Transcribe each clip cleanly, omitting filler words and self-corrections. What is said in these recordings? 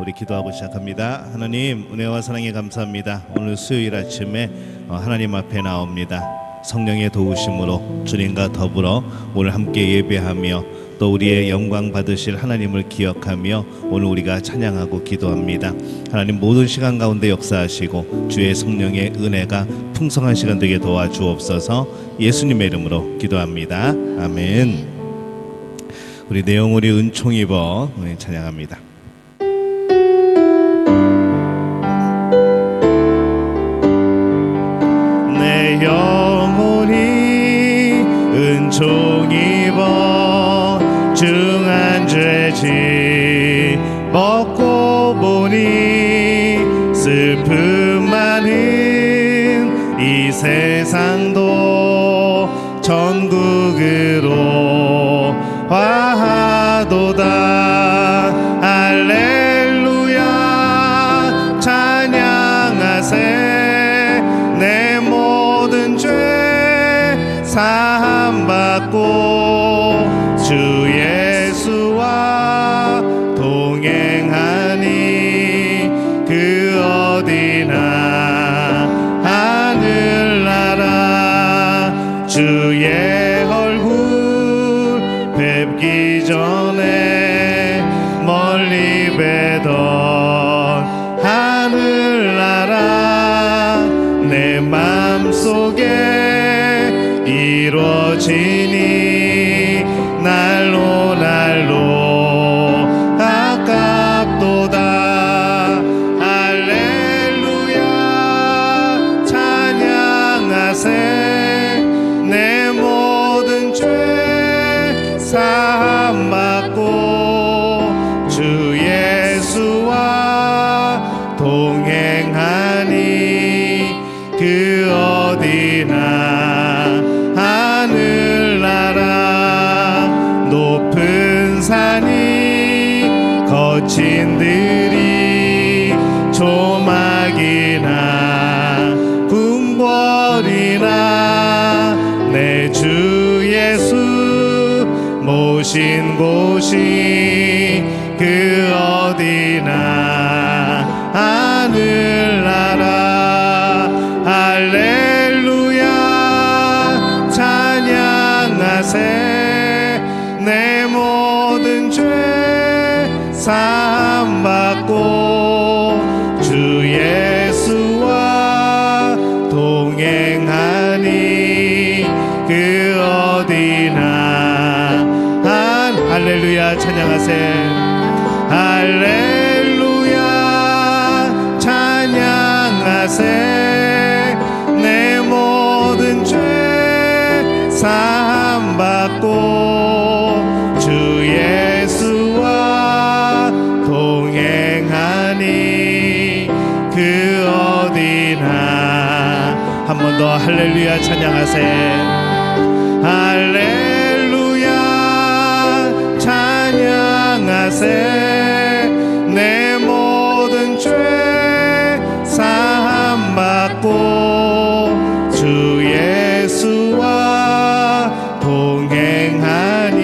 우리 기도하고 시작합니다. 하나님 은혜와 사랑에 감사합니다. 오늘 수요일 아침에 하나님 앞에 나옵니다. 성령의 도우심으로 주님과 더불어 오늘 함께 예배하며 또 우리의 영광 받으실 하나님을 기억하며 오늘 우리가 찬양하고 기도합니다. 하나님 모든 시간 가운데 역사하시고 주의 성령의 은혜가 풍성한 시간 되게 도와주옵소서. 예수님의 이름으로 기도합니다. 아멘. 우리 내용 우리 은총 입어 찬양합니다. 내 영혼이 은총 입어 중한 죄지 먹고 보니 슬픔 많은 이 세상도 전국으로 화하도다. 할렐루야 찬양하세. 내 모든 죄 사함받고 주 예수와 동행하니 그 어디나 하늘나라 주의 얼굴 뵙기 전에 멀리 뵈던 하늘나라 내 맘속에 이루어지니 날로 날로 가깝도다. 할렐루야 찬양하세. 내 모든 죄 사함받고 주 예수와 동행하니 그 어디나 하늘나라 높은 산이 거친 들이 조막이나 궁궐이나 내 주 예수 모신 곳이 그 어디나 하늘나라. 할렐루야 찬양하세. 내 모든 죄 사함받고 주 예수와 동행하니 그 어디나 할렐루야 찬양하세. 할렐루야 찬양하세. 내 모든 죄 사함받고 주 예수와 동행하니 그 어디나 한 번 더 할렐루야 찬양하세. 할렐루야 찬양하세. 내 모든 죄 사함받고 주 예수와 동행하니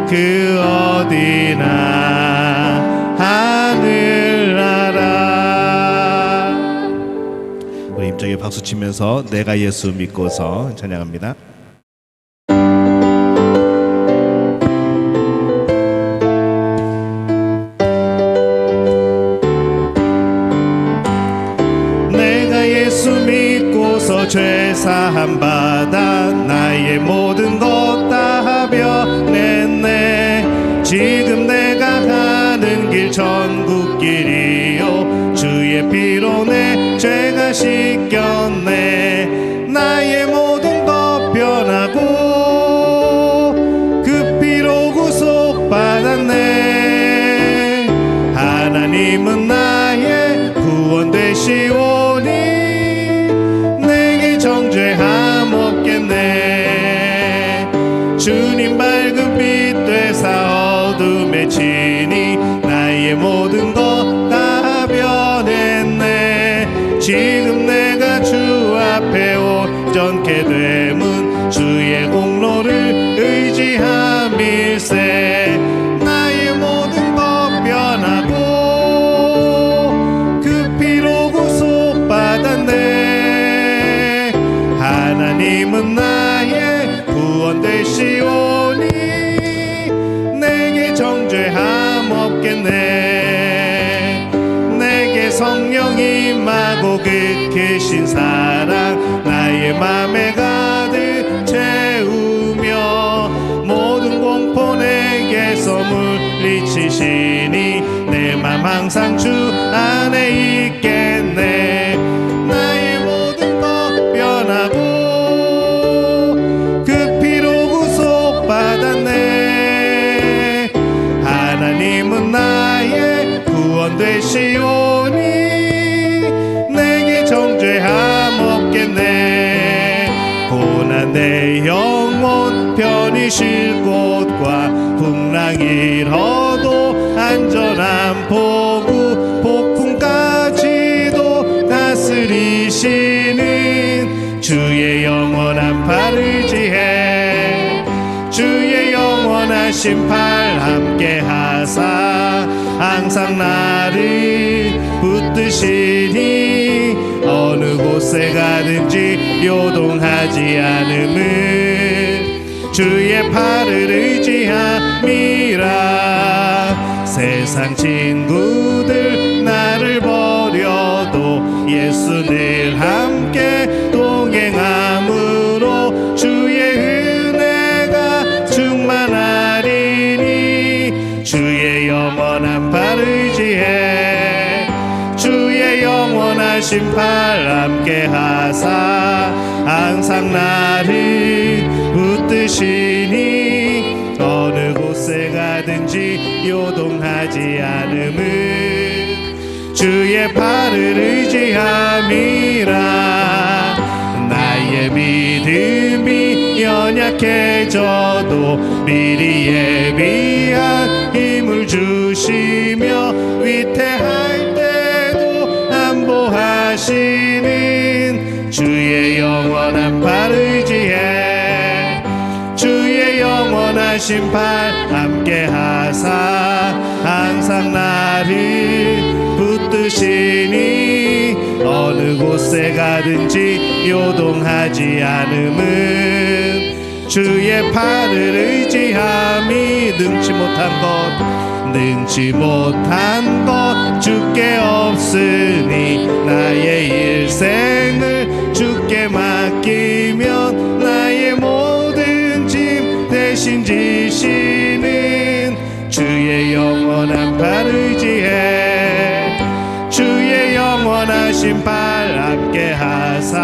그 어디나 하늘나라. 우리 힘차게 박수 치면서 내가 예수 믿고서 찬양합니다. 죄 사함받아 나의 모든 것 다 변했네. 지금 내가 가는 길 천국길이요 주의 피로 내 죄가 씻겼네. 나의 모든 것 변하고 그 피로 구속받았네. 하나님은 나의 구원 되시오니 정죄함 없겠네. 주님 밝은 빛 되사 어둠에 치니 나의 모든 것 다 변했네. 지금 내가 주 앞에 온전케 됨은 주의 공로를 의지함일세. 나의 모든 것 변하고 정죄함 없겠네. 내게 성령 임하고 그 크신 사랑 나의 맘에 가득 채우며 모든 공포 내게서 물리치시니 내 맘 항상 주 안에 있겠네. 나의 모든 것 변하고 그 피로 구속받았네. 하나님은 나의 구원 되시오니 내게 정죄함 없겠네. 고난 내 영혼 편히 쉴 곳과 풍랑 일어도 안전한 포구 폭풍까지도 다스리시는 주의 영원한 팔을 의지해 주의 영원하신 팔 함께 하사 항상 나를 붙드시니 어느 곳에 가든지 요동하지 않음을 주의 팔을 의지함이라. 세상 친구들 나를 버려도 예수 늘 함께 동행함으로 주의 은혜가 충만하리니 주의 영원한 팔 의지해 주의 영원하신 팔 함께 하사 항상 나를 붙드시니 어느 곳에 가든지 요동하지 않음을 주의 팔을 의지함이라. 나의 믿음이 연약해져도 미리 예비한 힘을 주시며 위태할 때도 안보하시는 주의 영원한 팔 의지해 주의 영원하신 팔 함께 하사 항상 나를 붙드시니 어느 곳에 가든지 요동하지 않음은 주의 팔을 의지함이 능치 못한 것 주께 없으니 나의 일생을 주께 맡기면 나의 모든 짐 대신 지시는 주의 영원한 팔 의지해 주의 영원하신 팔 함께 하사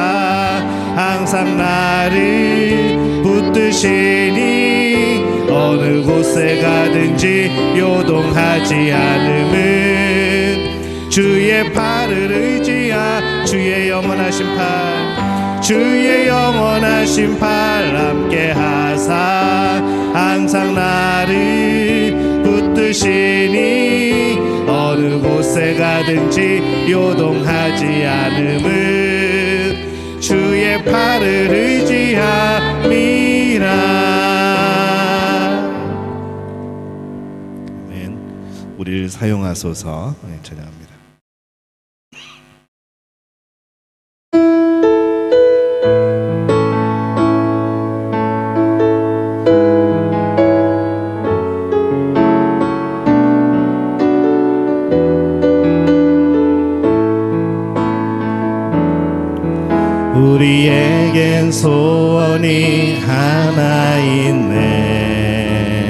항상 나를 붙드시니 어느 곳에 가든지 요동하지 않음은 주의 팔을 의지하 주의 영원하신 팔 주의 영원하신 팔 함께 하사 항상 나를 붙드시니 어느 곳에 가든지 요동하지 않음은 주의 팔을 의지함이라. 우리를 사용하소서. 찬양합니다. 우리에겐 소원이 하나 있네.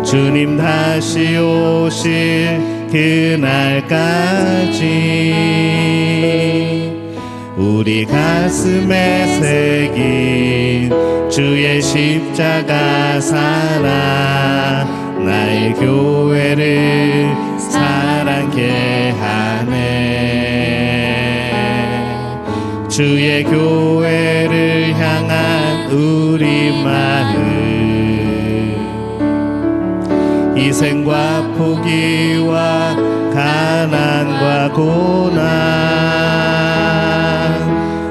주님 다시 오실 그날까지 우리 가슴에 새긴 주의 십자가 사랑 나의 교회를 사랑케 하네. 주의 교회를 향한 우리 마음 희생과 포기와 가난과 고난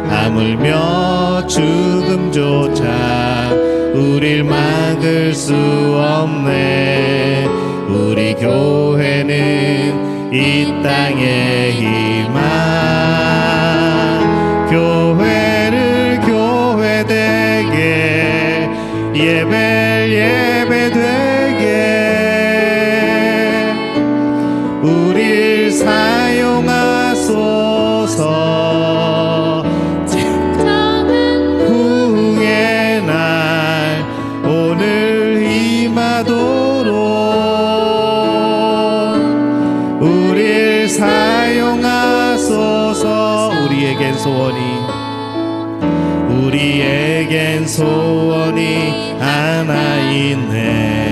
하물며 죽음조차 우릴 막을 수 없네. 우리 교회는 이 땅의 희망 교회를 교회되게 예배되게 임하도록 우릴 사용하소서. 우리에겐 소원이 하나 있네.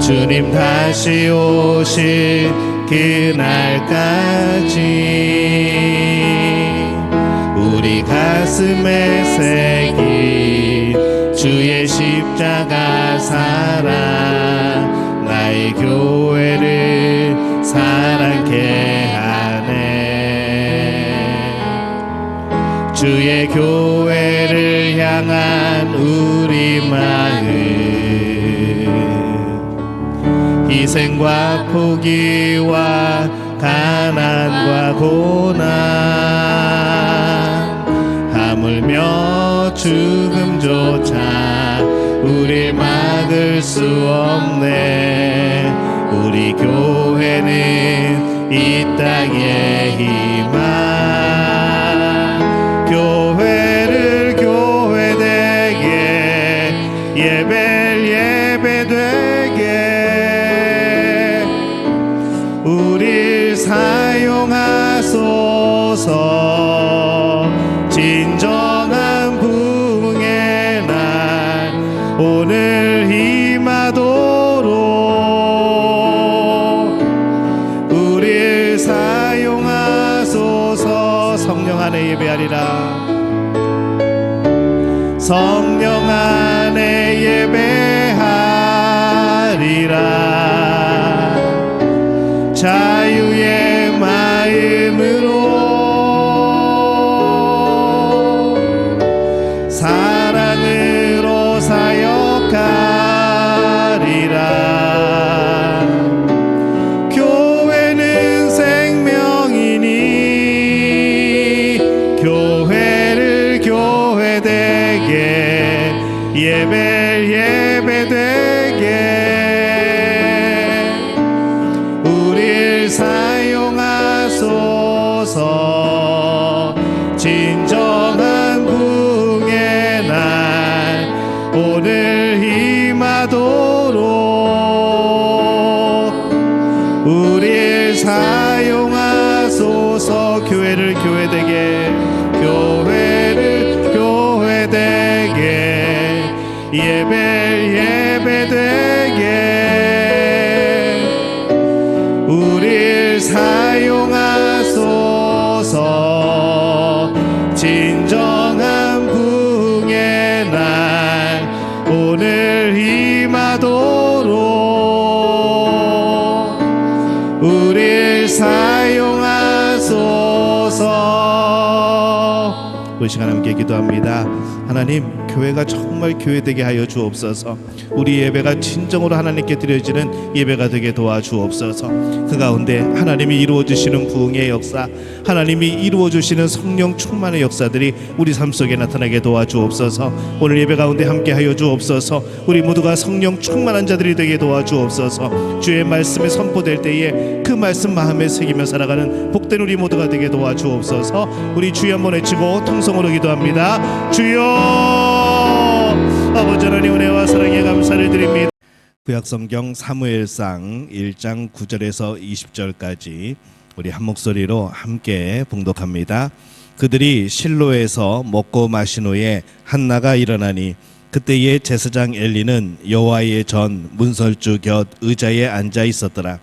주님 다시 오실 그날까지 우리 가슴에 새긴 주의 십자가 사랑 나의 교회를 사랑케 하네. 주의 교회를 향한 우리 마음, 희생과 포기와 가난과 고난, 하물며 죽음조차 우릴 막을 수 없네. 우리 교회는 이 땅의 희망, 교회를 교회되게, 예배를 예배되게 우릴 사용하소서. 진정한 부흥의 날 오늘 임하도록 우릴 사용하소서. 성령 안에 예배하리라. 성령 안에 예배하리라. 자유의 마음으로 사랑으로 사역하리라. 교회는 생명이니 교회를 교회되게, 예배를 예배되게 우릴 사용하소서. 진정한 부흥의 날 오늘 임하도록 우릴 사용하소서. 교회를 교회되게, 교회를 교회되게, 예배를 예배되게 우릴 사용하소서. 진정한 부흥의 날 오늘 임하도록 우릴 사용하소서. 우리 시간 함께 기도합니다. 하나님, 교회가 정말 교회되게 하여 주옵소서. 우리 예배가 진정으로 하나님께 드려지는 예배가 되게 도와주옵소서. 그 가운데 하나님이 이루어주시는 부흥의 역사, 하나님이 이루어주시는 성령 충만의 역사들이 우리 삶 속에 나타나게 도와주옵소서. 오늘 예배 가운데 함께 하여 주옵소서. 우리 모두가 성령 충만한 자들이 되게 도와주옵소서. 주의 말씀이 선포될 때에 그 말씀 마음에 새기며 살아가는 복된 우리 모두가 되게 도와주옵소서. 우리 주여 한번 외치고 통성으로 기도합니다. 주여, 아버지 하나님 은혜와 사랑에 감사를 드립니다. 구약성경 사무엘상 1장 9절에서 20절까지 우리 한 목소리로 함께 봉독합니다. 그들이 실로에서 먹고 마신 후에 한나가 일어나니 그때의 제사장 엘리는 여호와의 전 문설주 곁 의자에 앉아 있었더라.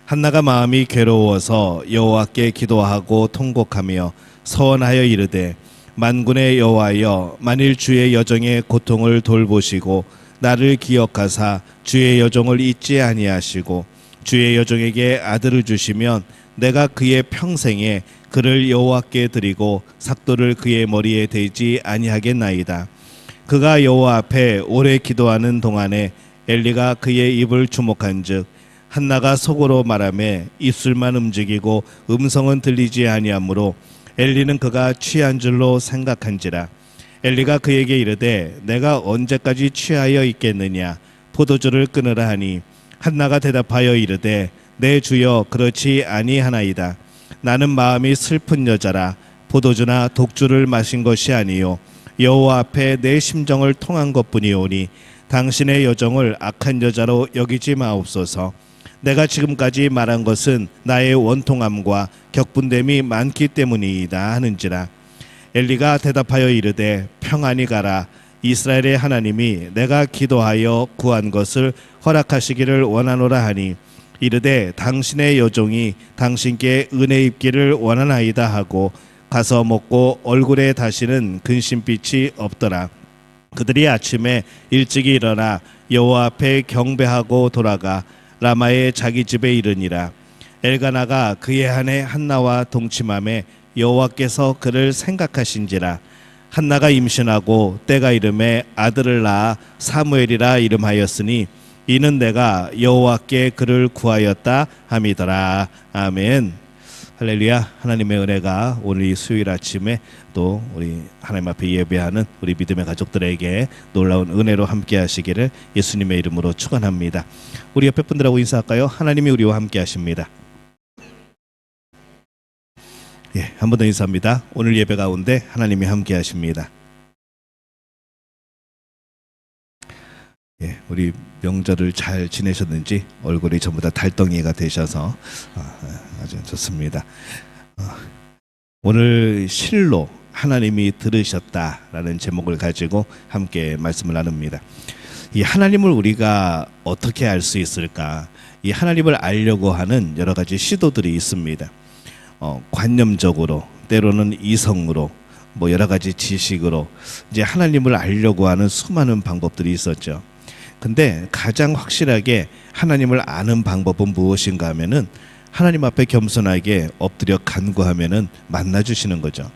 한나가 마음이 괴로워서 여호와께 기도하고 통곡하며 서원하여 이르되, 만군의 여호와여, 만일 주의 여종의 고통을 돌보시고 나를 기억하사 주의 여종을 잊지 아니하시고 주의 여종에게 아들을 주시면 내가 그의 평생에 그를 여호와께 드리고 삭도를 그의 머리에 대지 아니하겠나이다. 그가 여호와 앞에 오래 기도하는 동안에 엘리가 그의 입을 주목한즉 한나가 속으로 말하며 입술만 움직이고 음성은 들리지 아니하므로 엘리는 그가 취한 줄로 생각한지라. 엘리가 그에게 이르되, 내가 언제까지 취하여 있겠느냐? 포도주를 끊으라 하니 한나가 대답하여 이르되, 내 주여, 그렇지 아니하나이다. 나는 마음이 슬픈 여자라. 포도주나 독주를 마신 것이 아니요 여호와 앞에 내 심정을 통한 것뿐이오니 당신의 여정을 악한 여자로 여기지 마옵소서. 내가 지금까지 말한 것은 나의 원통함과 격분됨이 많기 때문이다 하는지라. 엘리가 대답하여 이르되 평안히 가라. 이스라엘의 하나님이 내가 기도하여 구한 것을 허락하시기를 원하노라 하니 이르되 당신의 여종이 당신께 은혜 입기를 원하나이다 하고 가서 먹고 얼굴에 다시는 근심빛이 없더라. 그들이 아침에 일찍이 일어나 여호와 앞에 경배하고 돌아가 라마의 자기 집에 이르니라. 엘가나가 그의 아내 한나와 동침함에 여호와께서 그를 생각하신지라. 한나가 임신하고 때가 이름에 아들을 낳아 사무엘이라 이름하였으니 이는 내가 여호와께 그를 구하였다 함이더라. 아멘. 할렐루야. 하나님의 은혜가 오늘 이 수요일 아침에 또 우리 하나님 앞에 예배하는 우리 믿음의 가족들에게 놀라운 은혜로 함께 하시기를 예수님의 이름으로 축원합니다. 우리 옆에 분들하고 인사할까요? 하나님이 우리와 함께 하십니다. 예, 한 번 더 인사합니다. 오늘 예배 가운데 하나님이 함께 하십니다. 예, 우리 명절을 잘 지내셨는지 얼굴이 전부 다 달덩이가 되셔서 아주 좋습니다. 오늘 실로 하나님이 들으셨다라는 제목을 가지고 함께 말씀을 나눕니다. 이 하나님을 우리가 어떻게 알 수 있을까? 이 하나님을 알려고 하는 여러 가지 시도들이 있습니다. 관념적으로, 때로는 이성으로, 뭐 여러 가지 지식으로 이제 하나님을 알려고 하는 수많은 방법들이 있었죠. 근데 가장 확실하게 하나님을 아는 방법은 무엇인가 하면은 하나님 앞에 겸손하게 엎드려 간구하면은 만나 주시는 거죠.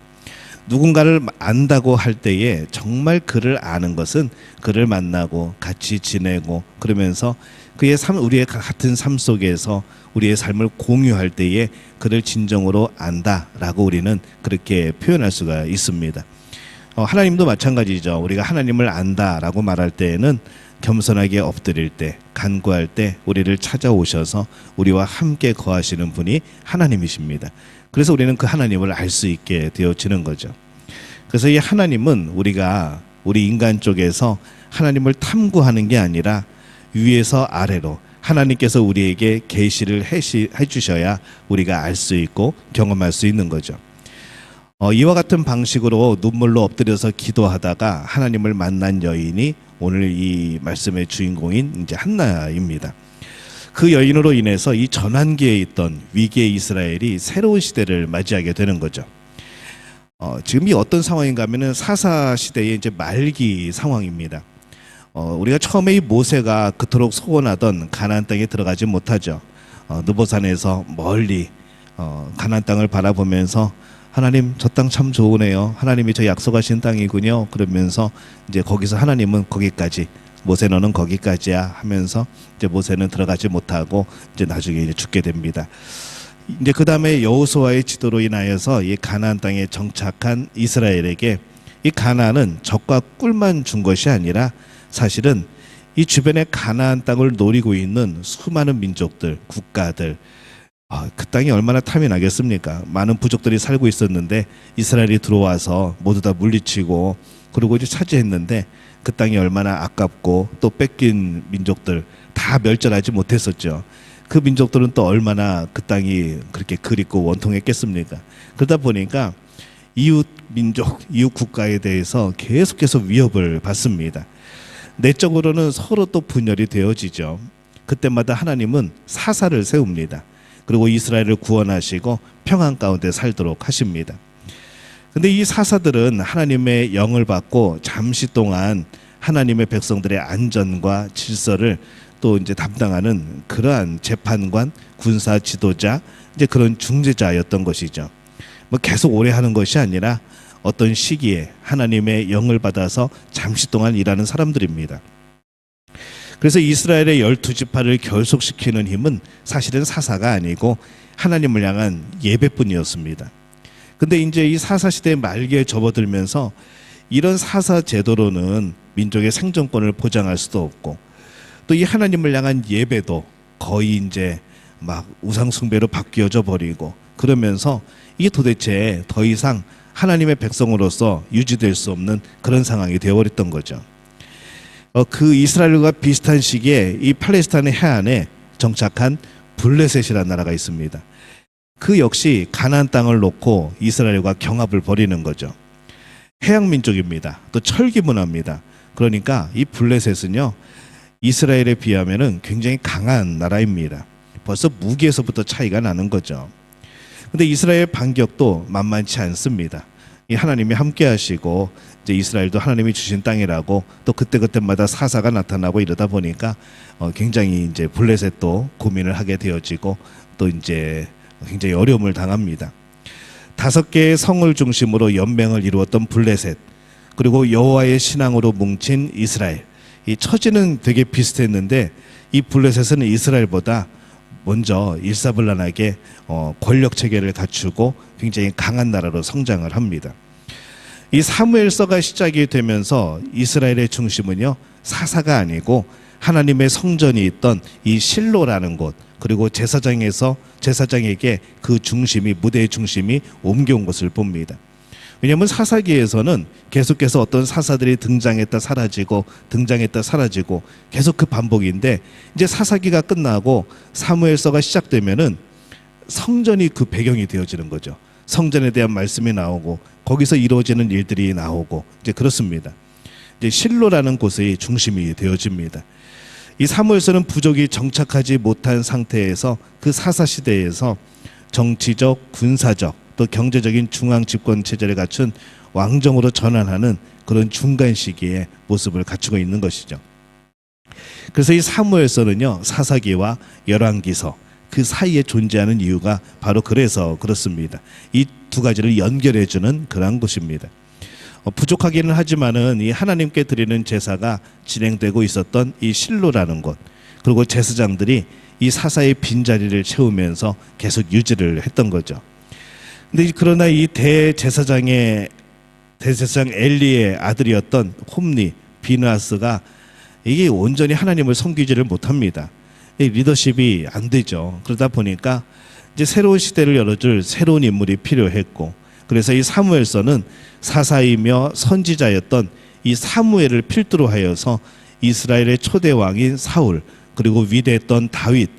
누군가를 안다고 할 때에 정말 그를 아는 것은 그를 만나고 같이 지내고 그러면서 그의 삶, 우리의 같은 삶 속에서 우리의 삶을 공유할 때에 그를 진정으로 안다라고 우리는 그렇게 표현할 수가 있습니다. 하나님도 마찬가지죠. 우리가 하나님을 안다라고 말할 때에는 겸손하게 엎드릴 때, 간구할 때 우리를 찾아오셔서 우리와 함께 거하시는 분이 하나님이십니다. 그래서 우리는 그 하나님을 알 수 있게 되어지는 거죠. 그래서 이 하나님은 우리가 우리 인간 쪽에서 하나님을 탐구하는 게 아니라 위에서 아래로 하나님께서 우리에게 계시를 해주셔야 우리가 알 수 있고 경험할 수 있는 거죠. 이와 같은 방식으로 눈물로 엎드려서 기도하다가 하나님을 만난 여인이 오늘 이 말씀의 주인공인 이제 한나입니다. 그 여인으로 인해서 이 전환기에 있던 위기의 이스라엘이 새로운 시대를 맞이하게 되는 거죠. 지금이 어떤 상황인가 하면은 사사 시대의 이제 말기 상황입니다. 우리가 처음에 이 모세가 그토록 소원하던 가나안 땅에 들어가지 못하죠. 느보산에서 멀리 가나안 땅을 바라보면서 하나님 저 땅 참 좋으네요. 하나님이 저 약속하신 땅이군요. 그러면서 이제 거기서 하나님은 거기까지, 모세 너는 거기까지야 하면서 이제 모세는 들어가지 못하고 이제 나중에 이제 죽게 됩니다. 이제 그 다음에 여호수아의 지도로 인하여서 이 가나안 땅에 정착한 이스라엘에게 이 가나안은 적과 꿀만 준 것이 아니라 사실은 이 주변의 가나안 땅을 노리고 있는 수많은 민족들, 국가들, 그 땅이 얼마나 탐이 나겠습니까? 많은 부족들이 살고 있었는데 이스라엘이 들어와서 모두 다 물리치고 그리고 이제 차지했는데 그 땅이 얼마나 아깝고 또 뺏긴 민족들 다 멸절하지 못했었죠. 그 민족들은 또 얼마나 그 땅이 그렇게 그립고 원통했겠습니까? 그러다 보니까 이웃 민족, 이웃 국가에 대해서 계속해서 위협을 받습니다. 내적으로는 서로 또 분열이 되어지죠. 그때마다 하나님은 사사를 세웁니다. 그리고 이스라엘을 구원하시고 평안 가운데 살도록 하십니다. 근데 이 사사들은 하나님의 영을 받고 잠시 동안 하나님의 백성들의 안전과 질서를 또 이제 담당하는 그러한 재판관, 군사 지도자, 이제 그런 중재자였던 것이죠. 뭐 계속 오래 하는 것이 아니라 어떤 시기에 하나님의 영을 받아서 잠시 동안 일하는 사람들입니다. 그래서 이스라엘의 12지파를 결속시키는 힘은 사실은 사사가 아니고 하나님을 향한 예배뿐이었습니다. 근데 이제 이 사사 시대 말기에 접어들면서 이런 사사 제도로는 민족의 생존권을 보장할 수도 없고 또 이 하나님을 향한 예배도 거의 이제 막 우상 숭배로 바뀌어져 버리고 그러면서 이게 도대체 더 이상 하나님의 백성으로서 유지될 수 없는 그런 상황이 되어버렸던 거죠. 그 이스라엘과 비슷한 시기에 이 팔레스타인 해안에 정착한 블레셋이라는 나라가 있습니다. 그 역시 가나안 땅을 놓고 이스라엘과 경합을 벌이는 거죠. 해양 민족입니다. 또 철기 문화입니다. 그러니까 이 블레셋은요, 이스라엘에 비하면은 굉장히 강한 나라입니다. 벌써 무기에서부터 차이가 나는 거죠. 근데 이스라엘 반격도 만만치 않습니다. 이 하나님이 함께 하시고 이제 이스라엘도 하나님이 주신 땅이라고 또 그때그때마다 사사가 나타나고 이러다 보니까 굉장히 이제 블레셋도 고민을 하게 되어지고 또 이제 굉장히 어려움을 당합니다. 5개의 성을 중심으로 연맹을 이루었던 블레셋, 그리고 여호와의 신앙으로 뭉친 이스라엘, 이 처지는 되게 비슷했는데 이 블레셋은 이스라엘보다 먼저 일사불란하게 권력 체계를 갖추고 굉장히 강한 나라로 성장을 합니다. 이 사무엘서가 시작이 되면서 이스라엘의 중심은요, 사사가 아니고 하나님의 성전이 있던 이 실로라는 곳, 그리고 제사장에게 그 중심이, 무대의 중심이 옮겨온 것을 봅니다. 왜냐하면 사사기에서는 계속해서 어떤 사사들이 등장했다 사라지고 등장했다 사라지고 계속 그 반복인데, 이제 사사기가 끝나고 사무엘서가 시작되면은 성전이 그 배경이 되어지는 거죠. 성전에 대한 말씀이 나오고 거기서 이루어지는 일들이 나오고 이제 그렇습니다. 이제 실로라는 곳의 중심이 되어집니다. 이 사무엘서는 부족이 정착하지 못한 상태에서 그 사사 시대에서 정치적, 군사적, 또 경제적인 중앙 집권 체제를 갖춘 왕정으로 전환하는 그런 중간 시기의 모습을 갖추고 있는 것이죠. 그래서 이 사무엘서는요, 사사기와 열왕기서 그 사이에 존재하는 이유가 바로 그래서 그렇습니다. 이 두 가지를 연결해주는 그런 곳입니다. 부족하기는 하지만은 이 하나님께 드리는 제사가 진행되고 있었던 이 실로라는 곳, 그리고 제사장들이 이 사사의 빈자리를 채우면서 계속 유지를 했던 거죠. 근데 그러나 이 대제사장 엘리의 아들이었던 홈리 비느하스가 이게 온전히 하나님을 섬기지를 못합니다. 이 리더십이 안 되죠. 그러다 보니까 이제 새로운 시대를 열어줄 새로운 인물이 필요했고, 그래서 이 사무엘서는 사사이며 선지자였던 이 사무엘을 필두로 하여서 이스라엘의 초대 왕인 사울, 그리고 위대했던 다윗,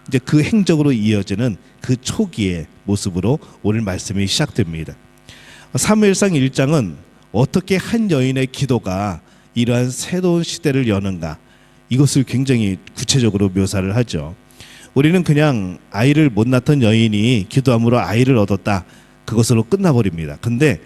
이제 그 행적으로 이어지는 그 초기의 모습으로 오늘 말씀이 시작됩니다. 사무엘상 1장은 어떻게 한 여인의 기도가 이러한 새로운 시대를 여는가, 이것을 굉장히 구체적으로 묘사를 하죠. 우리는 그냥 아이를 못 낳던 여인이 기도함으로 아이를 얻었다, 그것으로 끝나버립니다. 근데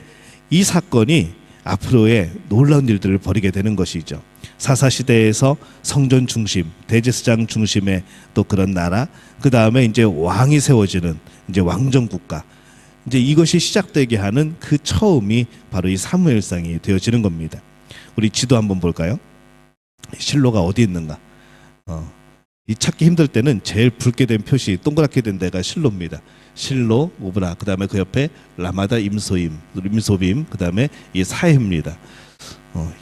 이 사건이 앞으로의 놀라운 일들을 벌이게 되는 것이죠. 사사시대에서 성전 중심, 대제사장 중심의 또 그런 나라, 그 다음에 이제 왕이 세워지는 이제 왕정국가, 이제 이것이 시작되게 하는 그 처음이 바로 이 사무엘상이 되어지는 겁니다. 우리 지도 한번 볼까요? 실로가 어디 있는가? 이 찾기 힘들 때는 제일 붉게 된 표시, 동그랗게 된 데가 실로입니다. 실로, 오브라, 그 다음에 그 옆에 라마다 임소빔, 그 다음에 이 사해입니다.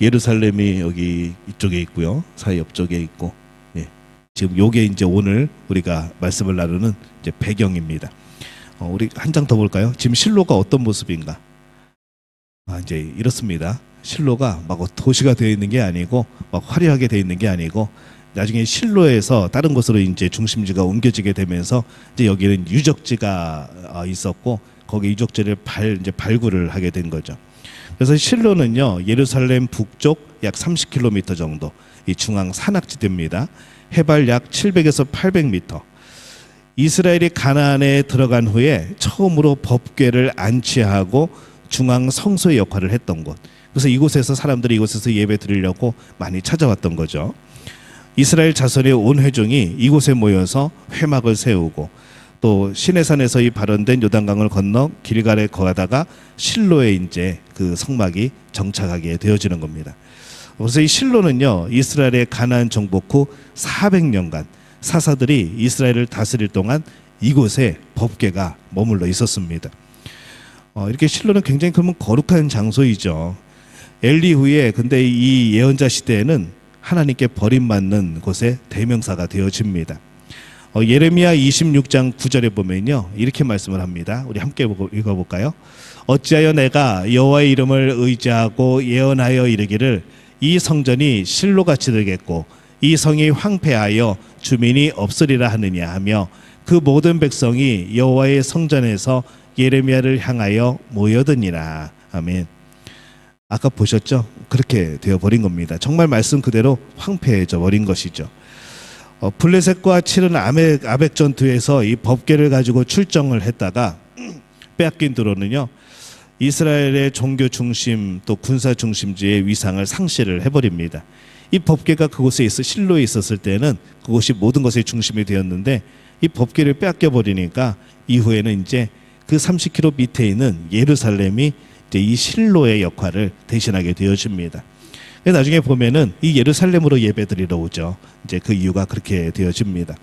예루살렘이 여기 이쪽에 있고요, 사해 옆쪽에 있고, 예. 지금 요게 이제 오늘 우리가 말씀을 나누는 이제 배경입니다. 우리 한 장 더 볼까요? 지금 실로가 어떤 모습인가? 이제 이렇습니다. 실로가 막 도시가 되어 있는 게 아니고, 막 화려하게 되어 있는 게 아니고, 나중에 실로에서 다른 곳으로 이제 중심지가 옮겨지게 되면서 이제 여기는 유적지가 있었고, 거기 유적지를 이제 발굴을 하게 된 거죠. 그래서 실로는요, 예루살렘 북쪽 약 30km 정도 이 중앙 산악지대입니다. 해발 약 700에서 800m. 이스라엘이 가나안에 들어간 후에 처음으로 법궤를 안치하고 중앙 성소의 역할을 했던 곳. 그래서 이곳에서 사람들이 이곳에서 예배 드리려고 많이 찾아왔던 거죠. 이스라엘 자손의 온 회중이 이곳에 모여서 회막을 세우고, 또 시내산에서 이 발원된 요단강을 건너 길갈에 거하다가 실로에 이제 그 성막이 정착하게 되어지는 겁니다. 그래서 이 실로는요, 이스라엘의 가나안 정복 후 400년간 사사들이 이스라엘을 다스릴 동안 이곳에 법궤가 머물러 있었습니다. 이렇게 실로는 굉장히 그러면 거룩한 장소이죠. 엘리 후에 근데 이 예언자 시대에는 하나님께 버림받는 곳의 대명사가 되어집니다. 예레미야 26장 9절에 보면요, 이렇게 말씀을 합니다. 우리 함께 읽어볼까요? 어찌하여 내가 여호와의 이름을 의지하고 예언하여 이르기를 이 성전이 실로같이 되겠고 이 성이 황폐하여 주민이 없으리라 하느냐 하며 그 모든 백성이 여호와의 성전에서 예레미야를 향하여 모여드니라. 아멘. 아까 보셨죠? 그렇게 되어버린 겁니다. 정말 말씀 그대로 황폐해져 버린 것이죠. 블레셋과 치른 아벡 전투에서 이 법궤를 가지고 출정을 했다가 빼앗긴 뒤로는요, 이스라엘의 종교 중심 또 군사 중심지의 위상을 상실을 해버립니다. 이 법궤가 그곳에 실로에 있었을 때는 그곳이 모든 것의 중심이 되었는데 이 법궤를 빼앗겨 버리니까 이후에는 이제 그 30km 밑에 있는 예루살렘이 이제 이 실로의 역할을 대신하게 되어집니다. 나중에 보면은 이 예루살렘으로 예배드리러 오죠. 이제 그 이유가 그렇게 되어집니다.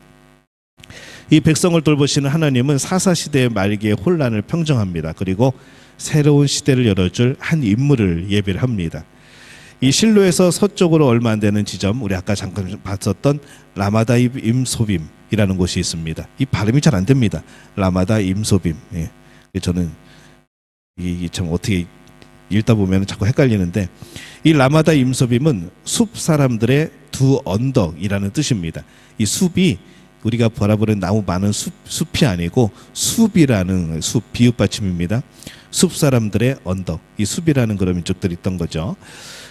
이 백성을 돌보시는 하나님은 사사 시대의 말기의 혼란을 평정합니다. 그리고 새로운 시대를 열어줄 한 인물을 예배를 합니다. 이 실로에서 서쪽으로 얼마 안 되는 지점, 우리 아까 잠깐 봤었던 라마다 임소빔이라는 곳이 있습니다. 이 발음이 잘 안 됩니다. 라마다 임소빔. 예. 저는 이 참 어떻게 읽다 보면 자꾸 헷갈리는데, 이 라마다 임소빔은 숲 사람들의 두 언덕이라는 뜻입니다. 이 숲이 우리가 바라보는 나무 많은 숲이 아니고 숲이라는 숲 비읍 받침입니다. 숲 사람들의 언덕, 이 숲이라는 그런 민족들이 있던 거죠.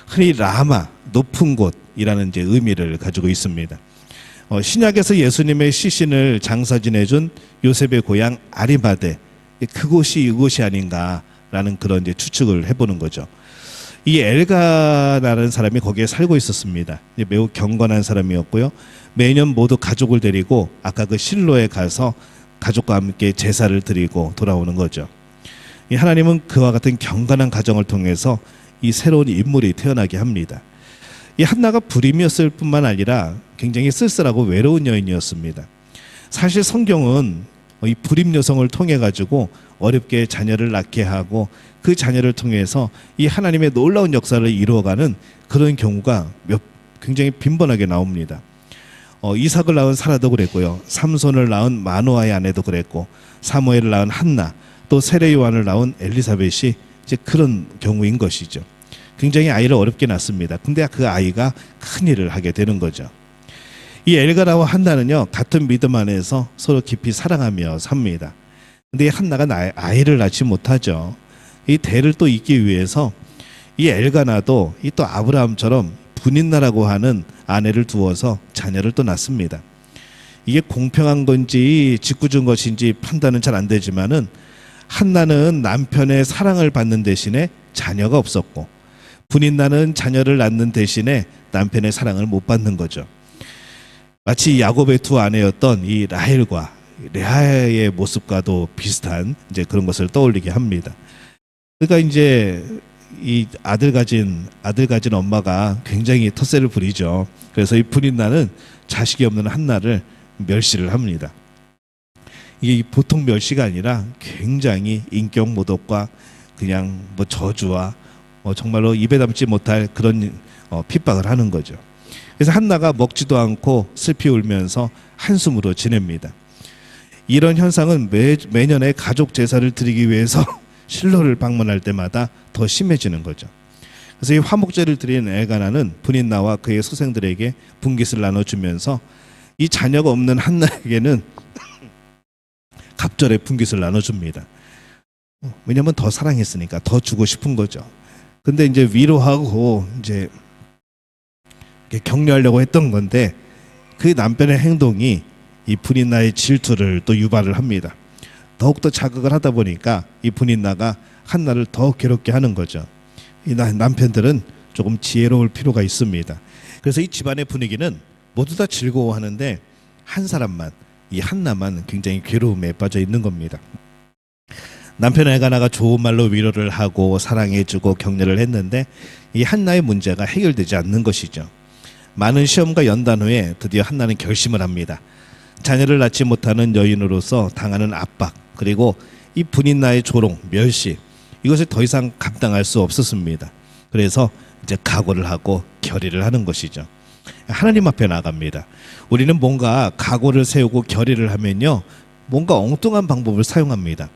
흔히 라마, 높은 곳이라는 이제 의미를 가지고 있습니다. 신약에서 예수님의 시신을 장사 지내준 요셉의 고향 아리마대, 그곳이 이곳이 아닌가라는 그런 이제 추측을 해보는 거죠. 이 엘가라는 사람이 거기에 살고 있었습니다. 매우 경건한 사람이었고요. 매년 모두 가족을 데리고 아까 그 실로에 가서 가족과 함께 제사를 드리고 돌아오는 거죠. 이 하나님은 그와 같은 경건한 가정을 통해서 이 새로운 인물이 태어나게 합니다. 이 한나가 불임이었을 뿐만 아니라 굉장히 쓸쓸하고 외로운 여인이었습니다. 사실 성경은 이 불임 여성을 통해 가지고 어렵게 자녀를 낳게 하고 그 자녀를 통해서 이 하나님의 놀라운 역사를 이루어가는 그런 경우가 굉장히 빈번하게 나옵니다. 이삭을 낳은 사라도 그랬고요, 삼손을 낳은 마노아의 아내도 그랬고, 사무엘을 낳은 한나, 또 세례 요한을 낳은 엘리사벳이 이제 그런 경우인 것이죠. 굉장히 아이를 어렵게 낳습니다. 근데 그 아이가 큰 일을 하게 되는 거죠. 이 엘가나와 한나는요, 같은 믿음 안에서 서로 깊이 사랑하며 삽니다. 근데 한나가 아이를 낳지 못하죠. 이 대를 또 잇기 위해서 이 엘가나도 이 또 아브라함처럼 분인나라고 하는 아내를 두어서 자녀를 또 낳습니다. 이게 공평한 건지 짓궂은 것인지 판단은 잘 안 되지만은 한나는 남편의 사랑을 받는 대신에 자녀가 없었고, 분인나는 자녀를 낳는 대신에 남편의 사랑을 못 받는 거죠. 마치 야곱의 두 아내였던 이 라헬과 레아의 모습과도 비슷한 이제 그런 것을 떠올리게 합니다. 그러니까 이제 이 아들 가진 엄마가 굉장히 텃세를 부리죠. 그래서 이 분인나는 자식이 없는 한나를 멸시를 합니다. 이게 보통 멸시가 아니라 굉장히 인격 모독과 그냥 뭐 저주와 정말로 입에 담지 못할 그런 핍박을 하는 거죠. 그래서 한나가 먹지도 않고 슬피 울면서 한숨으로 지냅니다. 이런 현상은 매년에 가족 제사를 드리기 위해서 실로를 방문할 때마다 더 심해지는 거죠. 그래서 이 화목제를 드린 엘가나는 분인나와 그의 소생들에게 분깃을 나눠주면서 이 자녀가 없는 한나에게는 갑절에 분깃을 나눠줍니다. 왜냐하면 더 사랑했으니까 더 주고 싶은 거죠. 근데 이제 위로하고 이제 격려하려고 했던 건데 그 남편의 행동이 이 분인나의 질투를 또 유발을 합니다. 더욱더 자극을 하다 보니까 이 분인나가 한나를 더 괴롭게 하는 거죠. 이 남편들은 조금 지혜로울 필요가 있습니다. 그래서 이 집안의 분위기는 모두 다 즐거워하는데 한 사람만, 이 한나만 굉장히 괴로움에 빠져 있는 겁니다. 남편 엘가나가 좋은 말로 위로를 하고 사랑해주고 격려를 했는데 이 한나의 문제가 해결되지 않는 것이죠. 많은 시험과 연단 후에 드디어 한나는 결심을 합니다. 자녀를 낳지 못하는 여인으로서 당하는 압박, 그리고 이 분인나의 조롱, 멸시, 이것을 더 이상 감당할 수 없었습니다. 그래서 이제 각오를 하고 결의를 하는 것이죠. 하나님 앞에 나갑니다. 우리는 뭔가 각오를 세우고 결의를 하면요, 뭔가 엉뚱한 방법을 사용합니다.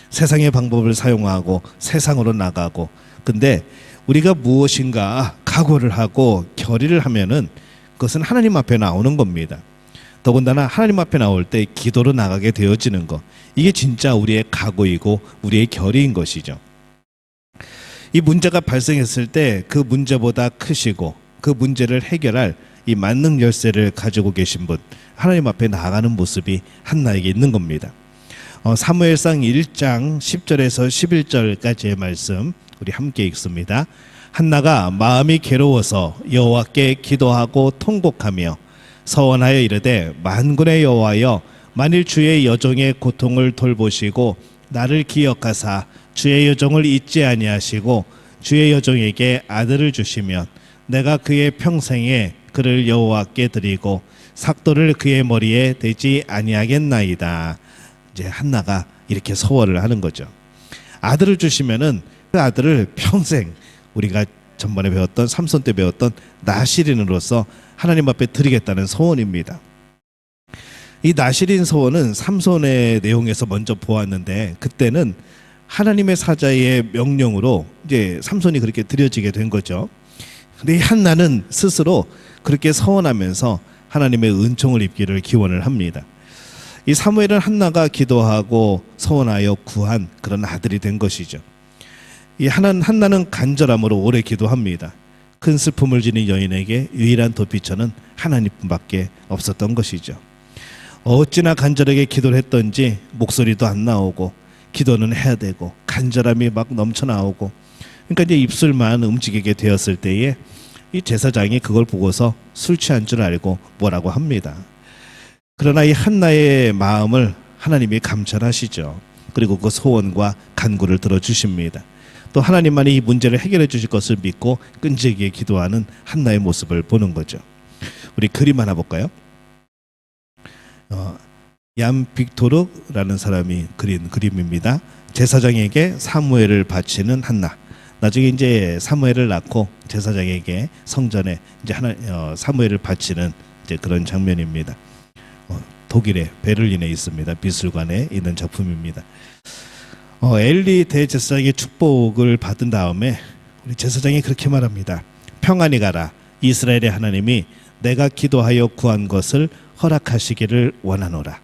세상의 방법을 사용하고 세상으로 나가고. 근데 우리가 무엇인가 각오를 하고 결의를 하면은 그것은 하나님 앞에 나오는 겁니다. 더군다나 하나님 앞에 나올 때 기도로 나가게 되어지는 것, 이게 진짜 우리의 각오이고 우리의 결의인 것이죠. 이 문제가 발생했을 때 그 문제보다 크시고 그 문제를 해결할 이 만능 열쇠를 가지고 계신 분, 하나님 앞에 나아가는 모습이 한나에게 있는 겁니다. 사무엘상 1장 10절에서 11절까지의 말씀 우리 함께 읽습니다. 한나가 마음이 괴로워서 여호와께 기도하고 통곡하며 서원하여 이르되, 만군의 여호와여, 만일 주의 여종의 고통을 돌보시고 나를 기억하사 주의 여종을 잊지 아니하시고 주의 여종에게 아들을 주시면 내가 그의 평생에 그를 여호와께 드리고 삭도를 그의 머리에 대지 아니하겠나이다. 이제 한나가 이렇게 서원을 하는 거죠. 아들을 주시면은 그 아들을 평생, 우리가 전번에 배웠던 삼손 때 배웠던 나시린으로서 하나님 앞에 드리겠다는 소원입니다. 이 나시린 소원은 삼손의 내용에서 먼저 보았는데, 그때는 하나님의 사자의 명령으로 이제 삼손이 그렇게 드려지게 된 거죠. 근데 이 한나는 스스로 그렇게 서원하면서 하나님의 은총을 입기를 기원을 합니다. 이 사무엘은 한나가 기도하고 서원하여 구한 그런 아들이 된 것이죠. 이 한나는 간절함으로 오래 기도합니다. 큰 슬픔을 지닌 여인에게 유일한 도피처는 하나님뿐밖에 없었던 것이죠. 어찌나 간절하게 기도를 했던지 목소리도 안 나오고 기도는 해야 되고 간절함이 막 넘쳐나오고, 그러니까 이제 입술만 움직이게 되었을 때에 이 제사장이 그걸 보고서 술 취한 줄 알고 뭐라고 합니다. 그러나 이 한나의 마음을 하나님이 감찰하시죠. 그리고 그 소원과 간구를 들어주십니다. 또 하나님만이 이 문제를 해결해 주실 것을 믿고 끈질기게 기도하는 한나의 모습을 보는 거죠. 우리 그림 하나 볼까요? 얀 빅토르라는 사람이 그린 그림입니다. 제사장에게 사무엘을 바치는 한나. 나중에 이제 사무엘을 낳고 제사장에게 성전에 이제 사무엘을 바치는 이제 그런 장면입니다. 독일의 베를린에 있습니다. 미술관에 있는 작품입니다. 엘리 대제사장의 축복을 받은 다음에 우리 제사장이 그렇게 말합니다. 평안히 가라. 이스라엘의 하나님이 내가 기도하여 구한 것을 허락하시기를 원하노라.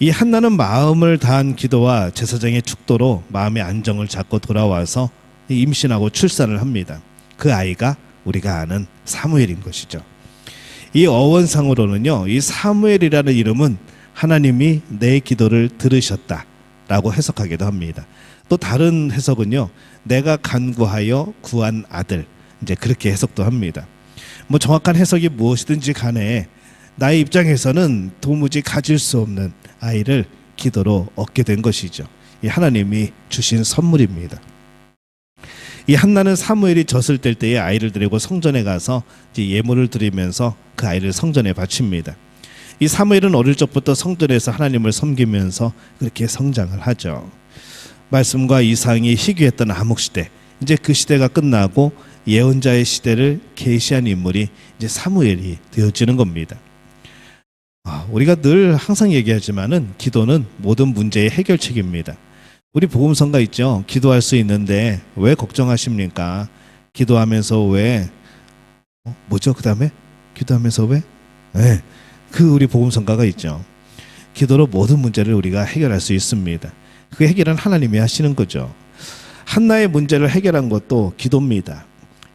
이 한나는 마음을 다한 기도와 제사장의 축도로 마음의 안정을 잡고 돌아와서 임신하고 출산을 합니다. 그 아이가 우리가 아는 사무엘인 것이죠. 이 어원상으로는요, 이 사무엘이라는 이름은 하나님이 내 기도를 들으셨다라고 해석하기도 합니다. 또 다른 해석은요, 내가 간구하여 구한 아들, 이제 그렇게 해석도 합니다. 뭐 정확한 해석이 무엇이든지 간에 나의 입장에서는 도무지 가질 수 없는 아이를 기도로 얻게 된 것이죠. 이 하나님이 주신 선물입니다. 이 한나는 사무엘이 젖을 뗄 때에 아이를 데리고 성전에 가서 이제 예물을 드리면서 그 아이를 성전에 바칩니다. 이 사무엘은 어릴 적부터 성전에서 하나님을 섬기면서 그렇게 성장을 하죠. 말씀과 이상이 희귀했던 암흑시대, 이제 그 시대가 끝나고 예언자의 시대를 계시한 인물이 이제 사무엘이 되어지는 겁니다. 우리가 늘 항상 얘기하지만은 기도는 모든 문제의 해결책입니다. 우리 복음성가 있죠. 기도할 수 있는데 왜 걱정하십니까? 기도하면서 왜 뭐죠? 그 다음에 기도하면서 왜? 네, 그 우리 복음성가가 있죠. 기도로 모든 문제를 우리가 해결할 수 있습니다. 그 해결은 하나님이 하시는 거죠. 한나의 문제를 해결한 것도 기도입니다.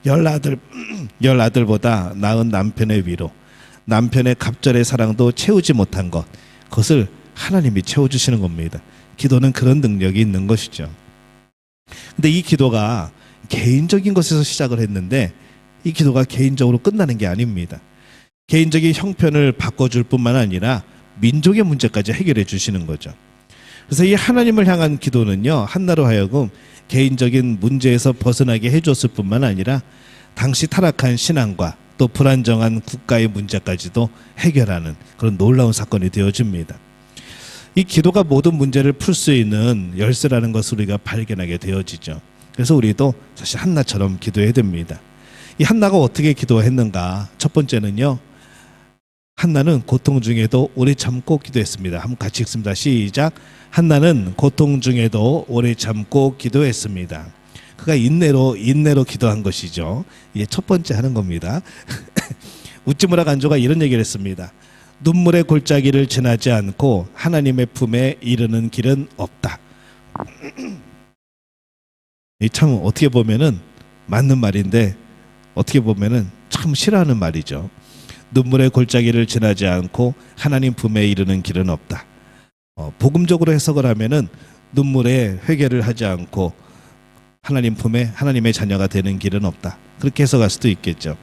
열 아들보다 나은 남편의 위로, 남편의 갑절의 사랑도 채우지 못한 것, 그것을 하나님이 채워주시는 겁니다. 기도는 그런 능력이 있는 것이죠. 근데 이 기도가 개인적인 것에서 시작을 했는데 이 기도가 개인적으로 끝나는 게 아닙니다. 개인적인 형편을 바꿔줄 뿐만 아니라 민족의 문제까지 해결해 주시는 거죠. 그래서 이 하나님을 향한 기도는요, 한나로 하여금 개인적인 문제에서 벗어나게 해줬을 뿐만 아니라 당시 타락한 신앙과 또 불안정한 국가의 문제까지도 해결하는 그런 놀라운 사건이 되어집니다. 이 기도가 모든 문제를 풀 수 있는 열쇠라는 것을 우리가 발견하게 되어지죠. 그래서 우리도 사실 한나처럼 기도해야 됩니다. 이 한나가 어떻게 기도했는가? 첫 번째는요. 한나는 고통 중에도 오래 참고 기도했습니다. 한번 같이 읽습니다. 시작. 한나는 고통 중에도 오래 참고 기도했습니다. 그가 인내로 기도한 것이죠. 이게 첫 번째 하는 겁니다. 우찌무라 간조가 이런 얘기를 했습니다. 눈물의 골짜기를 지나지 않고 하나님의 품에 이르는 길은 없다. 참 어떻게 보면은 맞는 말인데 어떻게 보면은 참 싫어하는 말이죠. 눈물의 골짜기를 지나지 않고 하나님 품에 이르는 길은 없다. 복음적으로 해석을 하면은 눈물에 회개를 하지 않고 하나님 품에 하나님의 자녀가 되는 길은 없다. 그렇게 해석할 수도 있겠죠.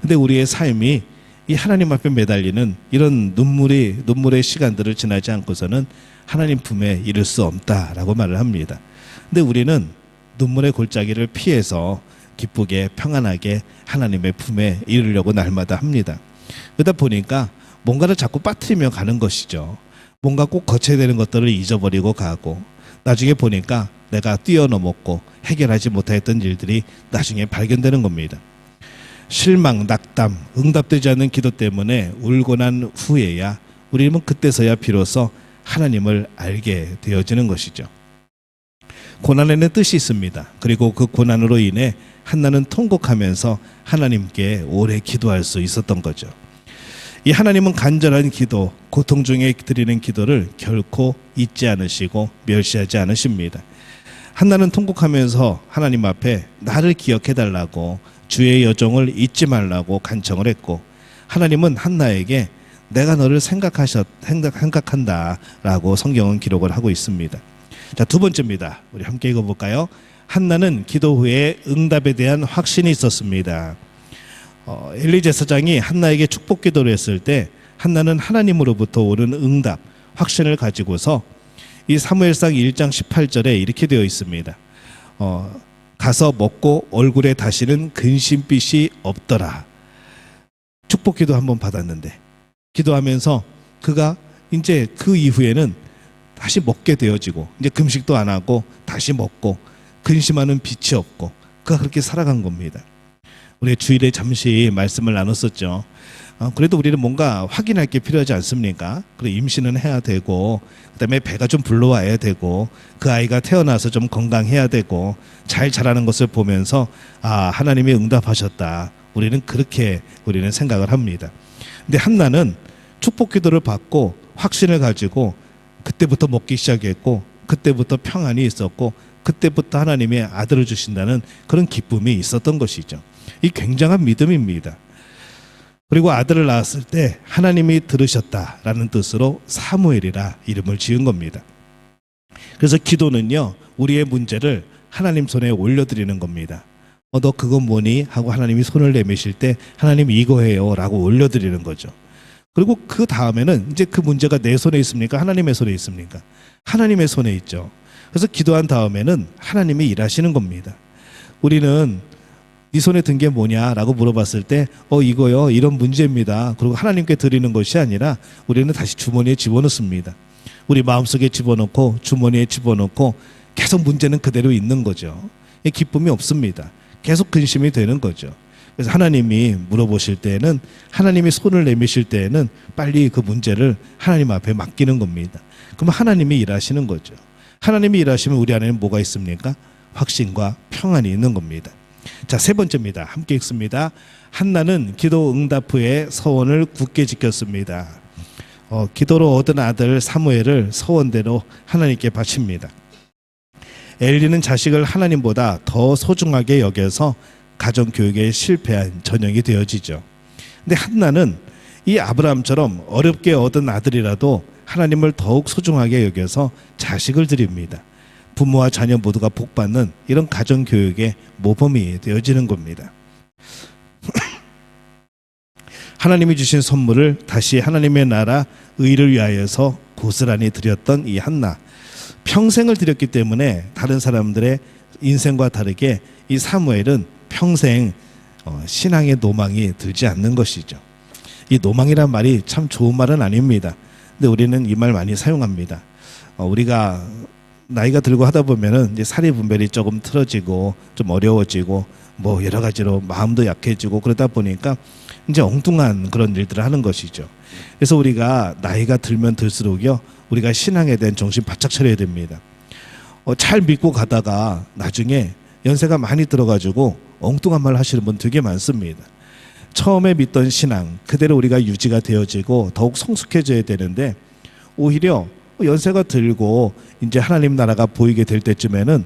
근데 우리의 삶이 이 하나님 앞에 매달리는 이런 눈물의 시간들을 지나지 않고서는 하나님 품에 이를 수 없다라고 말을 합니다. 근데 우리는 눈물의 골짜기를 피해서 기쁘게 평안하게 하나님의 품에 이르려고 날마다 합니다. 그러다 보니까 뭔가를 자꾸 빠뜨리며 가는 것이죠. 뭔가 꼭 거쳐야 되는 것들을 잊어버리고 가고 나중에 보니까 내가 뛰어넘었고 해결하지 못했던 일들이 나중에 발견되는 겁니다. 실망, 낙담, 응답되지 않는 기도 때문에 울고 난 후에야 우리는 그때서야 비로소 하나님을 알게 되어지는 것이죠. 고난에는 뜻이 있습니다. 그리고 그 고난으로 인해 한나는 통곡하면서 하나님께 오래 기도할 수 있었던 거죠. 이 하나님은 간절한 기도, 고통 중에 드리는 기도를 결코 잊지 않으시고 멸시하지 않으십니다. 한나는 통곡하면서 하나님 앞에 나를 기억해달라고 주의 여종을 잊지 말라고 간청을 했고 하나님은 한나에게 내가 너를 생각한다 라고 성경은 기록을 하고 있습니다. 자, 두 번째입니다. 우리 함께 읽어볼까요? 한나는 기도 후에 응답에 대한 확신이 있었습니다. 엘리 제사장이 한나에게 축복 기도를 했을 때 한나는 하나님으로부터 오는 응답, 확신을 가지고서 이 사무엘상 1장 18절에 이렇게 되어 있습니다. 가서 먹고 얼굴에 다시는 근심빛이 없더라. 축복 기도 한번 받았는데 기도하면서 그가 이제 그 이후에는 다시 먹게 되어지고 이제 금식도 안 하고 다시 먹고 근심하는 빛이 없고 그가 그렇게 살아간 겁니다. 우리 주일에 잠시 말씀을 나눴었죠. 그래도 우리는 뭔가 확인할 게 필요하지 않습니까? 그리고 임신은 해야 되고 그다음에 배가 좀 불러와야 되고 그 아이가 태어나서 좀 건강해야 되고 잘 자라는 것을 보면서 하나님이 응답하셨다. 우리는 생각을 합니다. 근데 한나는 축복 기도를 받고 확신을 가지고 그때부터 먹기 시작했고 그때부터 평안이 있었고 그때부터 하나님의 아들을 주신다는 그런 기쁨이 있었던 것이죠. 이 굉장한 믿음입니다. 그리고 아들을 낳았을 때 하나님이 들으셨다라는 뜻으로 사무엘이라 이름을 지은 겁니다. 그래서 기도는요, 우리의 문제를 하나님 손에 올려드리는 겁니다. 너 그건 뭐니? 하고 하나님이 손을 내미실 때 하나님 이거예요 라고 올려드리는 거죠. 그리고 그 다음에는 이제 그 문제가 내 손에 있습니까? 하나님의 손에 있습니까? 하나님의 손에 있죠. 그래서 기도한 다음에는 하나님이 일하시는 겁니다. 우리는 네 손에 든 게 뭐냐라고 물어봤을 때 이거요, 이런 문제입니다. 그리고 하나님께 드리는 것이 아니라 우리는 다시 주머니에 집어넣습니다. 우리 마음속에 집어넣고 주머니에 집어넣고 계속 문제는 그대로 있는 거죠. 기쁨이 없습니다. 계속 근심이 되는 거죠. 그래서 하나님이 물어보실 때에는 하나님이 손을 내미실 때에는 빨리 그 문제를 하나님 앞에 맡기는 겁니다. 그럼 하나님이 일하시는 거죠. 하나님이 일하시면 우리 안에는 뭐가 있습니까? 확신과 평안이 있는 겁니다. 자, 세 번째입니다. 함께 읽습니다. 한나는 기도 응답 후에 서원을 굳게 지켰습니다. 기도로 얻은 아들 사무엘을 서원대로 하나님께 바칩니다. 엘리는 자식을 하나님보다 더 소중하게 여겨서 가정교육에 실패한 전형이 되어지죠. 근데 한나는 이 아브라함처럼 어렵게 얻은 아들이라도 하나님을 더욱 소중하게 여겨서 자식을 드립니다. 부모와 자녀 모두가 복받는 이런 가정교육의 모범이 되어지는 겁니다. 하나님이 주신 선물을 다시 하나님의 나라 의를 위하여서 고스란히 드렸던 이 한나, 평생을 드렸기 때문에 다른 사람들의 인생과 다르게 이 사무엘은 평생 신앙의 노망이 들지 않는 것이죠. 이 노망이란 말이 참 좋은 말은 아닙니다. 근데 우리는 이 말 많이 사용합니다. 우리가 나이가 들고 하다 보면은 이제 사리 분별이 조금 틀어지고 좀 어려워지고 뭐 여러 가지로 마음도 약해지고 그러다 보니까 이제 엉뚱한 그런 일들을 하는 것이죠. 그래서 우리가 나이가 들면 들수록요, 우리가 신앙에 대한 정신 바짝 차려야 됩니다. 잘 믿고 가다가 나중에 연세가 많이 들어가지고 엉뚱한 말 하시는 분 되게 많습니다. 처음에 믿던 신앙 그대로 우리가 유지가 되어지고 더욱 성숙해져야 되는데, 오히려 연세가 들고 이제 하나님 나라가 보이게 될 때쯤에는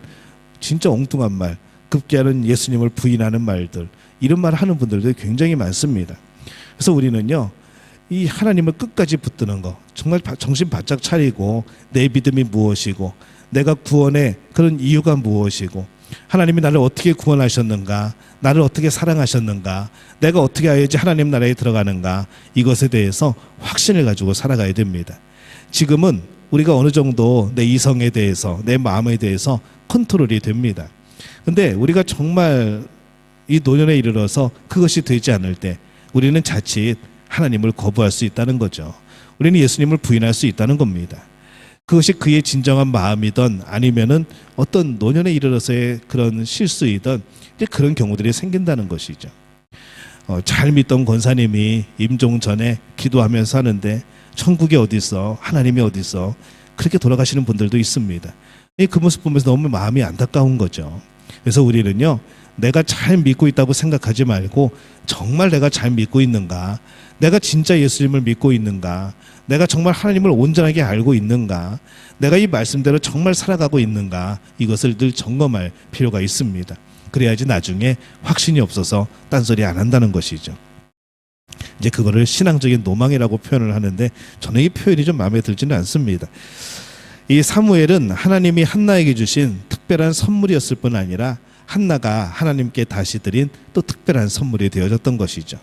진짜 엉뚱한 말, 급기야는 예수님을 부인하는 말들, 이런 말 하는 분들도 굉장히 많습니다. 그래서 우리는요, 이 하나님을 끝까지 붙드는 거, 정말 정신 바짝 차리고 내 믿음이 무엇이고 내가 구원의 그런 이유가 무엇이고 하나님이 나를 어떻게 구원하셨는가, 나를 어떻게 사랑하셨는가, 내가 어떻게 해야지 하나님 나라에 들어가는가, 이것에 대해서 확신을 가지고 살아가야 됩니다. 지금은 우리가 어느 정도 내 이성에 대해서, 내 마음에 대해서 컨트롤이 됩니다. 근데 우리가 정말 이 노년에 이르러서 그것이 되지 않을 때 우리는 자칫 하나님을 거부할 수 있다는 거죠. 우리는 예수님을 부인할 수 있다는 겁니다. 그것이 그의 진정한 마음이든 아니면은 어떤 노년에 이르러서의 그런 실수이든 이제 그런 경우들이 생긴다는 것이죠. 잘 믿던 권사님이 임종 전에 기도하면서 하는데 천국이 어디 있어, 하나님이 어디 있어, 그렇게 돌아가시는 분들도 있습니다. 그 모습 보면서 너무 마음이 안타까운 거죠. 그래서 우리는요, 내가 잘 믿고 있다고 생각하지 말고 정말 내가 잘 믿고 있는가, 내가 진짜 예수님을 믿고 있는가, 내가 정말 하나님을 온전하게 알고 있는가, 내가 이 말씀대로 정말 살아가고 있는가, 이것을 늘 점검할 필요가 있습니다. 그래야지 나중에 확신이 없어서 딴소리 안 한다는 것이죠. 이제 그거를 신앙적인 노망이라고 표현을 하는데 저는 이 표현이 좀 마음에 들지는 않습니다. 이 사무엘은 하나님이 한나에게 주신 특별한 선물이었을 뿐 아니라 한나가 하나님께 다시 드린 또 특별한 선물이 되어졌던 것이죠.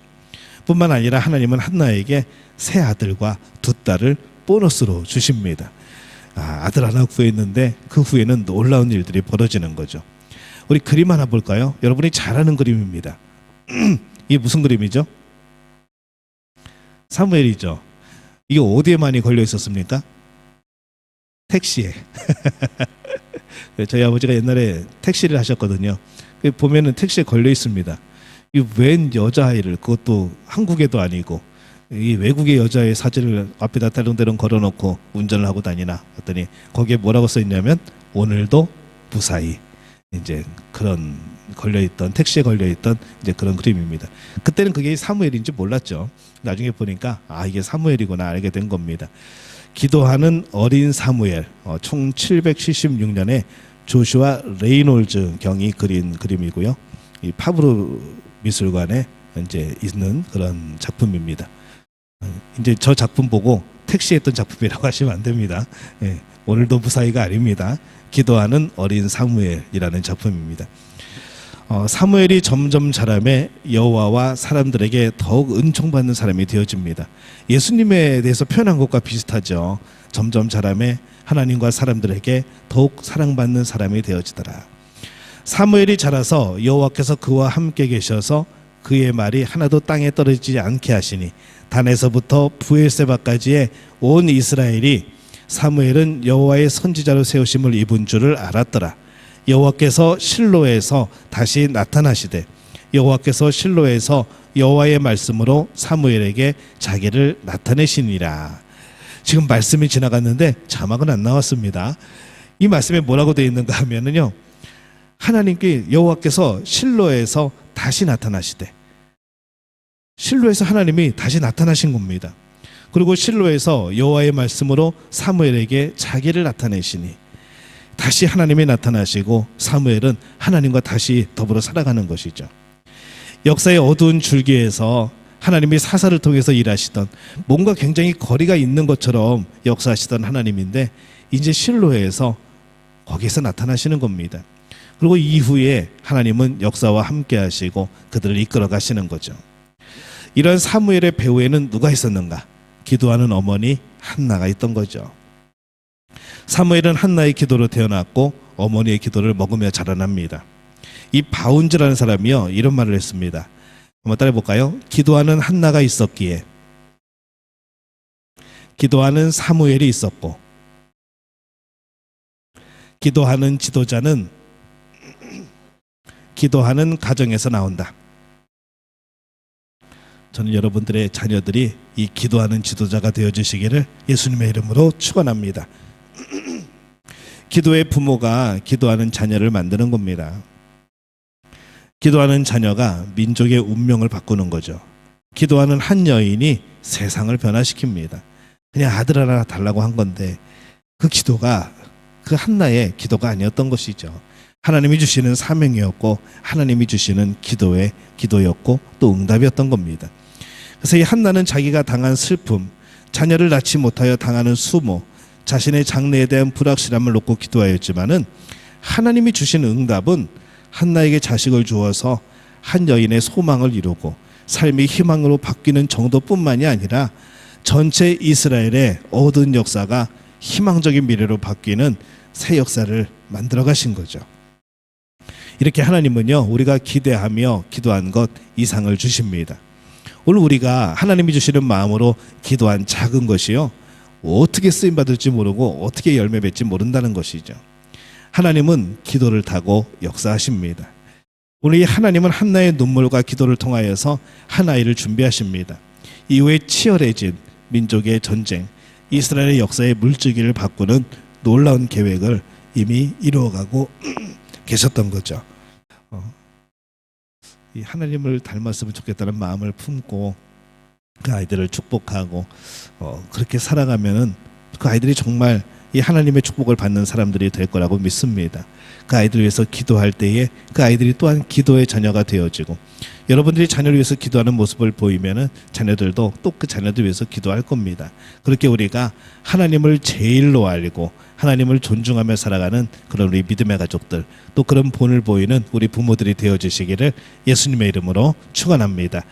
뿐만 아니라 하나님은 한나에게 세 아들과 두 딸을 보너스로 주십니다. 아들 하나 구했는데 그 후에는 놀라운 일들이 벌어지는 거죠. 우리 그림 하나 볼까요? 여러분이 잘 아는 그림입니다. 이게 무슨 그림이죠? 사무엘이죠. 이게 어디에 많이 걸려 있었습니까? 택시에. 저희 아버지가 옛날에 택시를 하셨거든요. 보면은 택시에 걸려 있습니다. 이 웬 여자아이를, 그것도 한국에도 아니고 이 외국의 여자의 사진을 앞에다 대롱대롱 걸어놓고 운전을 하고 다니나 했더니 거기에 뭐라고 써 있냐면 오늘도 무사히, 이제 그런 걸려있던, 택시에 걸려있던 이제 그런 그림입니다. 그때는 그게 사무엘인지 몰랐죠. 나중에 보니까 이게 사무엘이구나 알게 된 겁니다. 기도하는 어린 사무엘, 총 776년에 조슈아 레이놀즈 경이 그린 그림이고요. 이 파브르 미술관에 이제 있는 그런 작품입니다. 이제 저 작품 보고 택시했던 작품이라고 하시면 안 됩니다. 예, 오늘도 무사히가 아닙니다. 기도하는 어린 사무엘이라는 작품입니다. 사무엘이 점점 자라매 여호와와 사람들에게 더욱 은총받는 사람이 되어집니다. 예수님에 대해서 표현한 것과 비슷하죠. 점점 자라매 하나님과 사람들에게 더욱 사랑받는 사람이 되어지더라. 사무엘이 자라서 여호와께서 그와 함께 계셔서 그의 말이 하나도 땅에 떨어지지 않게 하시니 단에서부터 브엘세바까지의 온 이스라엘이 사무엘은 여호와의 선지자로 세우심을 입은 줄을 알았더라. 여호와께서 실로에서 다시 나타나시되 여호와께서 실로에서 여호와의 말씀으로 사무엘에게 자기를 나타내시니라. 지금 말씀이 지나갔는데 자막은 안 나왔습니다. 이 말씀에 뭐라고 되어 있는가 하면은요, 하나님께 여호와께서 실로에서 다시 나타나시되, 실로에서 하나님이 다시 나타나신 겁니다. 그리고 실로에서 여호와의 말씀으로 사무엘에게 자기를 나타내시니, 다시 하나님이 나타나시고 사무엘은 하나님과 다시 더불어 살아가는 것이죠. 역사의 어두운 줄기에서 하나님이 사사를 통해서 일하시던, 뭔가 굉장히 거리가 있는 것처럼 역사하시던 하나님인데 이제 실로에서 거기서 나타나시는 겁니다. 그리고 이후에 하나님은 역사와 함께 하시고 그들을 이끌어 가시는 거죠. 이런 사무엘의 배후에는 누가 있었는가? 기도하는 어머니 한나가 있던 거죠. 사무엘은 한나의 기도로 태어났고 어머니의 기도를 먹으며 자라납니다. 이 바운즈라는 사람이요, 이런 말을 했습니다. 한번 따라해 볼까요? 기도하는 한나가 있었기에 기도하는 사무엘이 있었고 기도하는 지도자는 기도하는 가정에서 나온다. 저는 여러분들의 자녀들이 이 기도하는 지도자가 되어 주시기를 예수님의 이름으로 축원합니다. 기도의 부모가 기도하는 자녀를 만드는 겁니다. 기도하는 자녀가 민족의 운명을 바꾸는 거죠. 기도하는 한 여인이 세상을 변화시킵니다. 그냥 아들 하나 달라고 한 건데 그 기도가 그 한나의 기도가 아니었던 것이죠. 하나님이 주시는 사명이었고 하나님이 주시는 기도의 기도였고 또 응답이었던 겁니다. 그래서 이 한나는 자기가 당한 슬픔, 자녀를 낳지 못하여 당하는 수모, 자신의 장래에 대한 불확실함을 놓고 기도하였지만은 하나님이 주신 응답은 한나에게 자식을 주어서 한 여인의 소망을 이루고 삶이 희망으로 바뀌는 정도뿐만이 아니라 전체 이스라엘의 얻은 역사가 희망적인 미래로 바뀌는 새 역사를 만들어 가신 거죠. 이렇게 하나님은요, 우리가 기대하며 기도한 것 이상을 주십니다. 오늘 우리가 하나님이 주시는 마음으로 기도한 작은 것이요, 어떻게 쓰임 받을지 모르고 어떻게 열매 맺지 모른다는 것이죠. 하나님은 기도를 타고 역사하십니다. 오늘 이 하나님은 한나의 눈물과 기도를 통하여서 한 아이를 준비하십니다. 이후에 치열해진 민족의 전쟁, 이스라엘의 역사의 물줄기를 바꾸는 놀라운 계획을 이미 이루어가고 계셨던 거죠. 이 하나님을 닮았으면 좋겠다는 마음을 품고 그 아이들을 축복하고 그렇게 살아가면은 그 아이들이 정말 이 하나님의 축복을 받는 사람들이 될 거라고 믿습니다. 그 아이들 위해서 기도할 때에 그 아이들이 또한 기도의 자녀가 되어지고, 여러분들이 자녀를 위해서 기도하는 모습을 보이면은 자녀들도 또 그 자녀들 위해서 기도할 겁니다. 그렇게 우리가 하나님을 제일로 알고 하나님을 존중하며 살아가는 그런 우리 믿음의 가족들, 또 그런 본을 보이는 우리 부모들이 되어주시기를 예수님의 이름으로 축원합니다.